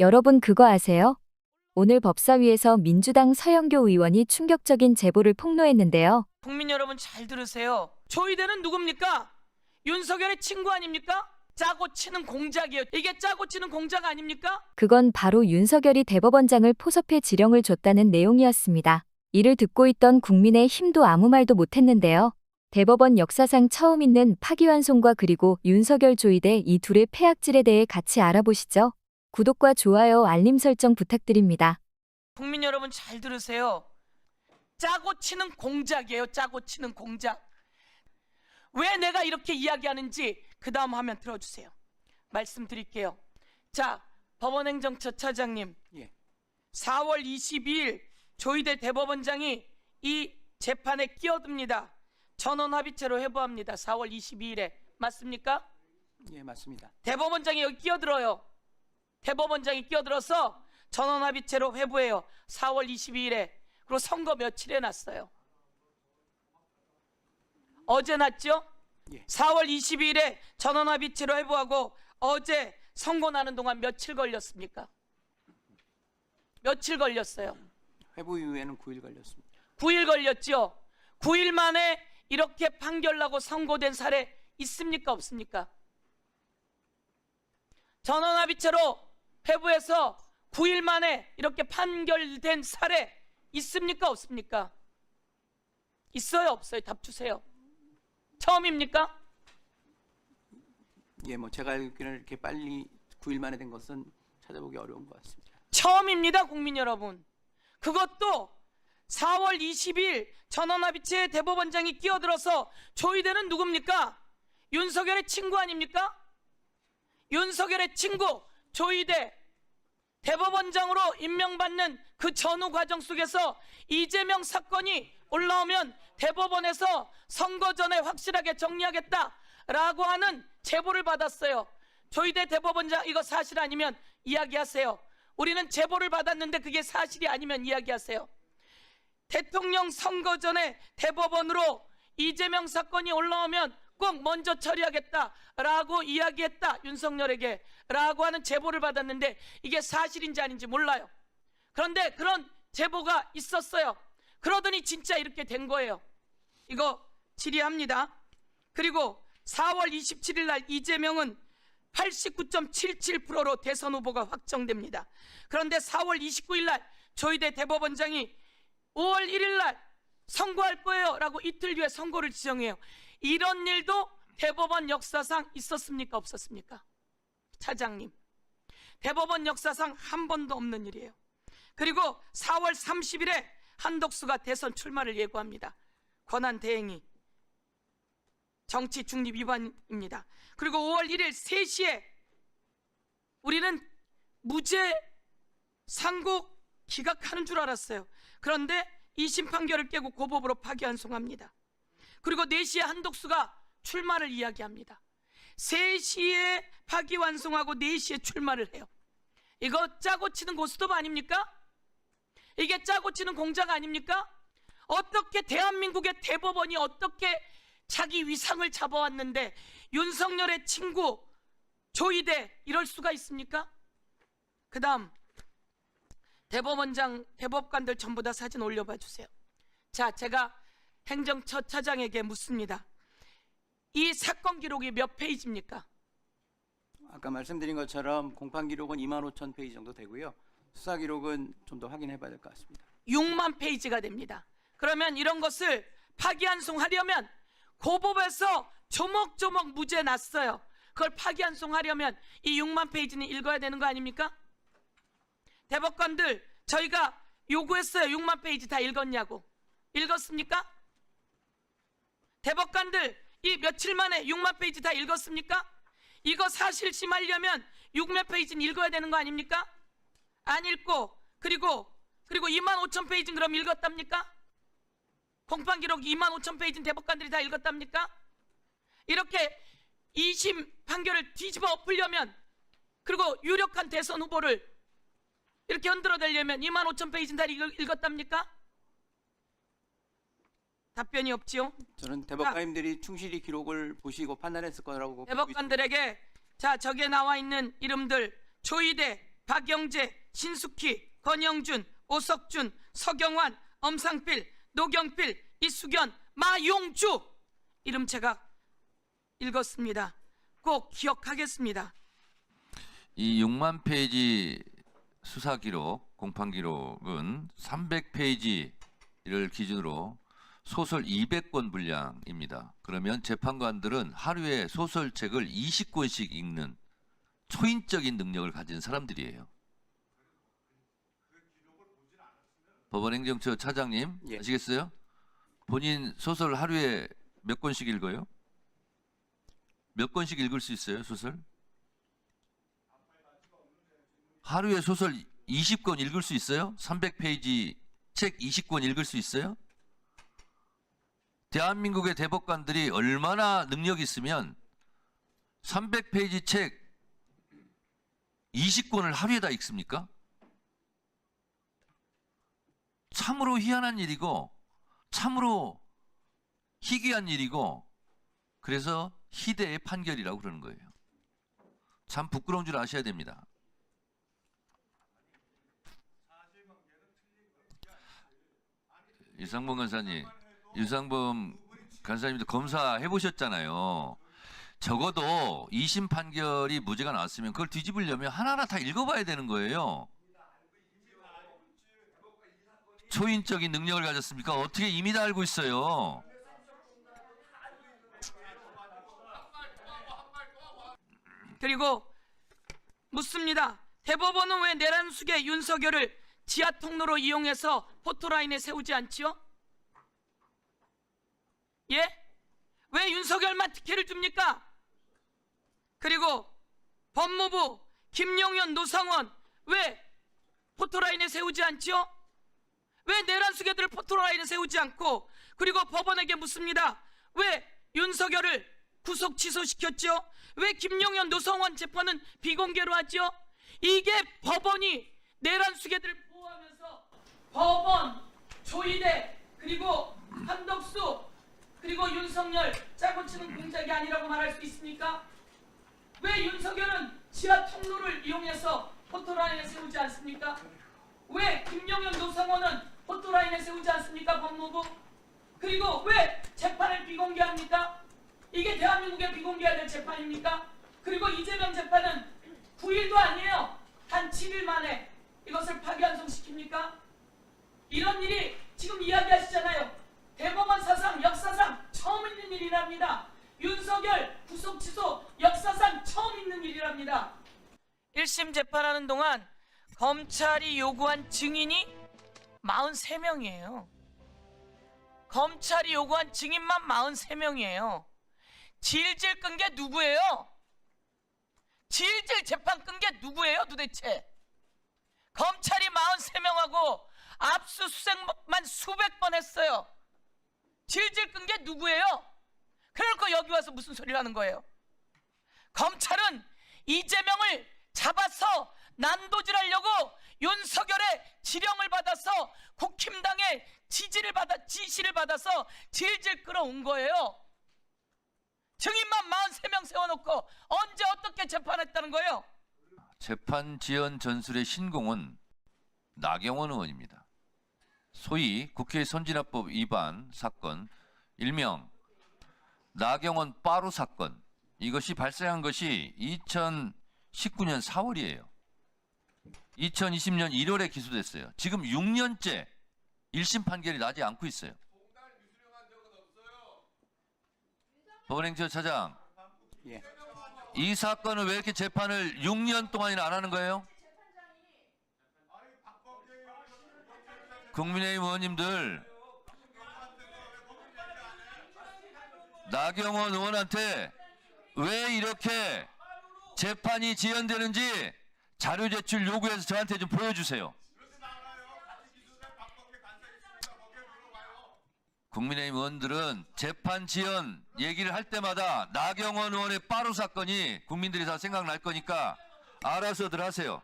여러분 그거 아세요? 오늘 법사위에서 민주당 서영교 의원이 충격적인 제보를 폭로했는데요. 국민 여러분 잘 들으세요. 조이대는 누굽니까? 윤석열의 친구 아닙니까? 짜고 치는 공작이에요. 이게 짜고 치는 공작 아닙니까? 그건 바로 윤석열이 대법원장을 포섭해 지령을 줬다는 내용이었습니다. 이를 듣고 있던 국민의힘도 아무 말도 못했는데요. 대법원 역사상 처음 있는 파기환송과 그리고 윤석열 조이대 이 둘의 패악질에 대해 같이 알아보시죠. 구독과 좋아요, 알림 설정 부탁드립니다. 국민 여러분 잘 들으세요. 짜고 치는 공작이에요. 짜고 치는 공작. 왜 내가 이렇게 이야기하는지 그 다음 화면 틀어주세요. 말씀드릴게요. 자, 법원행정처 차장님, 4월 22일 조이대 대법원장이 이 재판에 끼어듭니다. 전원합의체로 회부합니다. 4월 22일에 맞습니까? 예, 맞습니다. 대법원장이 여기 끼어들어요. 대법원장이 끼어들어서 전원합의체로 회부해요. 4월 22일에. 그리고 선거 며칠에 났어요? 어제 났죠? 예. 4월 22일에 전원합의체로 회부하고 어제 선고 나는 동안 며칠 걸렸습니까? 며칠 걸렸어요? 회부 이후에는 9일 걸렸습니다. 9일 걸렸죠? 9일 만에 이렇게 판결 나고 선고된 사례 있습니까? 없습니까? 전원합의체로 회부해서 9일 만에 이렇게 판결된 사례 있습니까? 없습니까? 있어요? 없어요? 답 주세요. 처음입니까? 예, 뭐 제가 알기로는 이렇게 빨리 9일 만에 된 것은 찾아보기 어려운 것 같습니다. 처음입니다, 국민 여러분. 그것도 4월 20일 전원합의체 대법원장이 끼어들어서 조이대는 누굽니까? 윤석열의 친구 아닙니까? 윤석열의 친구 조이대 대법원장으로 임명받는 그 전후 과정 속에서 이재명 사건이 올라오면 대법원에서 선거 전에 확실하게 정리하겠다라고 하는 제보를 받았어요. 조이대 대법원장 이거 사실 아니면 이야기하세요. 우리는 제보를 받았는데 그게 사실이 아니면 이야기하세요. 대통령 선거 전에 대법원으로 이재명 사건이 올라오면 꼭 먼저 처리하겠다라고 이야기했다 윤석열에게 라고 하는 제보를 받았는데 이게 사실인지 아닌지 몰라요. 그런데 그런 제보가 있었어요. 그러더니 진짜 이렇게 된 거예요. 이거 질의합니다. 그리고 4월 27일 날 이재명은 89.77%로 대선 후보가 확정됩니다. 그런데 4월 29일 날 조이대 대법원장이 5월 1일 날 선고할 거예요 라고 이틀 뒤에 선고를 지정해요. 이런 일도 대법원 역사상 있었습니까? 없었습니까? 차장님, 대법원 역사상 한 번도 없는 일이에요. 그리고 4월 30일에 한덕수가 대선 출마를 예고합니다. 권한대행이 정치 중립 위반입니다. 그리고 5월 1일 3시에 우리는 무죄 상고 기각하는 줄 알았어요. 그런데 2심 판결을 깨고 고법으로 파기환송합니다. 그리고 4시에 한덕수가 출마를 이야기합니다. 3시에 파기환송하고 4시에 출마를 해요. 이거 짜고 치는 고스톱 아닙니까? 이게 짜고 치는 공작 아닙니까? 어떻게 대한민국의 대법원이 어떻게 자기 위상을 잡아왔는데 윤석열의 친구 조이대 이럴 수가 있습니까? 그 다음 대법원장 대법관들 전부 다 사진 올려봐 주세요. 자, 제가 행정처 차장에게 묻습니다. 이 사건 기록이 몇 페이지입니까? 아까 말씀드린 것처럼 공판 기록은 25,000페이지 정도 되고요. 수사 기록은 좀 더 확인해 봐야 될 것 같습니다. 6만 페이지가 됩니다. 그러면 이런 것을 파기환송하려면 고법에서 조목조목 무죄 났어요. 그걸 파기환송하려면 이 6만 페이지는 읽어야 되는 거 아닙니까? 대법관들 저희가 요구했어요. 6만 페이지 다 읽었냐고. 읽었습니까? 대법관들 이 며칠 만에 6만 페이지 다 읽었습니까? 이거 사실심하려면 6만 페이지는 읽어야 되는 거 아닙니까? 안 읽고 그리고 25,000페이지는 그럼 읽었답니까? 공판 기록 25,000페이지는 대법관들이 다 읽었답니까? 이렇게 2심 판결을 뒤집어 엎으려면 그리고 유력한 대선 후보를 이렇게 흔들어대려면 25,000페이지는 다 읽었답니까? 답변이 없지요? 저는 대법관님들이 충실히 기록을 보시고 판단했을 거라고 대법관들에게 자 저기에 나와 있는 이름들 조이대, 박영재, 신숙희, 권영준, 오석준, 서경환, 엄상필, 노경필, 이수견, 마용주 이름 제가 읽었습니다. 꼭 기억하겠습니다. 이 6만 페이지 수사 기록, 공판 기록은 300페이지를 기준으로 소설 200권 분량입니다. 그러면 재판관들은 하루에 소설책을 20권씩 읽는 초인적인 능력을 가진 사람들이에요. 법원행정처 차장님, 예. 아시겠어요? 본인 소설 하루에 몇 권씩 읽어요? 몇 권씩 읽을 수 있어요, 소설? 하루에 소설 20권 읽을 수 있어요? 300페이지 책 20권 읽을 수 있어요? 대한민국의 대법관들이 얼마나 능력이 있으면 300페이지 책 20권을 하루에 다 읽습니까? 참으로 희한한 일이고 참으로 희귀한 일이고 그래서 희대의 판결이라고 그러는 거예요. 참 부끄러운 줄 아셔야 됩니다. 유상범 간사님, 유상범 간사님도 검사해 보셨잖아요. 적어도 2심 판결이 무죄가 나왔으면 그걸 뒤집으려면 하나하나 다 읽어봐야 되는 거예요. 초인적인 능력을 가졌습니까? 어떻게 이미 다 알고 있어요? 그리고 묻습니다. 대법원은 왜 내란숙의 윤석열을 지하 통로로 이용해서 포토라인에 세우지 않지요? 예? 왜 윤석열만 특혜를 줍니까? 그리고 법무부 김용현, 노상원 왜 포토라인에 세우지 않지요? 왜 내란숙애들을 포토라인에 세우지 않고 그리고 법원에게 묻습니다. 왜 윤석열을 구속 취소시켰죠? 왜 김용현, 노상원 재판은 비공개로 하죠? 이게 법원이 내란숙애들을 보호하면서 법원, 조이대 그리고 한덕수 그리고 윤석열 짜고 치는 공작이 아니라고 말할 수 있습니까? 왜 윤석열은 지하 통로를 이용해서 포토라인에 세우지 않습니까? 왜 김용현, 노상원은 포토라인에 세우지 않습니까? 법무부? 그리고 왜 재판을 비공개합니까? 이게 대한민국에 비공개해야 될 재판입니까? 그리고 이재명 재판은 9일도 아니에요. 단 7일 만에 이것을 파기환송시킵니까? 이런 일이 지금 이야기하시잖아요. 대법원 사상, 역사상 처음 있는 일이랍니다. 윤석열 구속 취소 역사상 처음 있는 일이랍니다. 1심 재판하는 동안 검찰이 요구한 증인이 43명이에요. 검찰이 요구한 증인만 43명이에요. 질질 끈 게 누구예요? 질질 재판 끈 게 누구예요 도대체? 검찰이 43명하고 압수수색만 수백 번 했어요. 질질 끈 게 누구예요? 그러니까 여기 와서 무슨 소리를 하는 거예요? 검찰은 이재명을 잡아서 난도질하려고 윤석열의 지령을 받아서 국힘당의 지시를 받아서 질질 끌어온 거예요. 증인만 43명 세워놓고 언제 어떻게 재판했다는 거예요? 재판 지연 전술의 신공은 나경원 의원입니다. 소위 국회 선진화법 위반 사건, 일명 나경원 빠루 사건, 이것이 발생한 것이 2019년 4월이에요. 2020년 1월에 기소됐어요. 지금 6년째 1심 판결이 나지 않고 있어요. 법원행정 차장, 예. 이 사건은 왜 이렇게 재판을 6년 동안이나 안 하는 거예요? 국민의힘 의원님들, 나경원 의원한테 왜 이렇게 재판이 지연되는지 자료 제출 요구해서 저한테 좀 보여주세요. 국민의힘 의원들은 재판 지연 얘기를 할 때마다 나경원 의원의 빠루 사건이 국민들이 다 생각날 거니까 알아서들 하세요.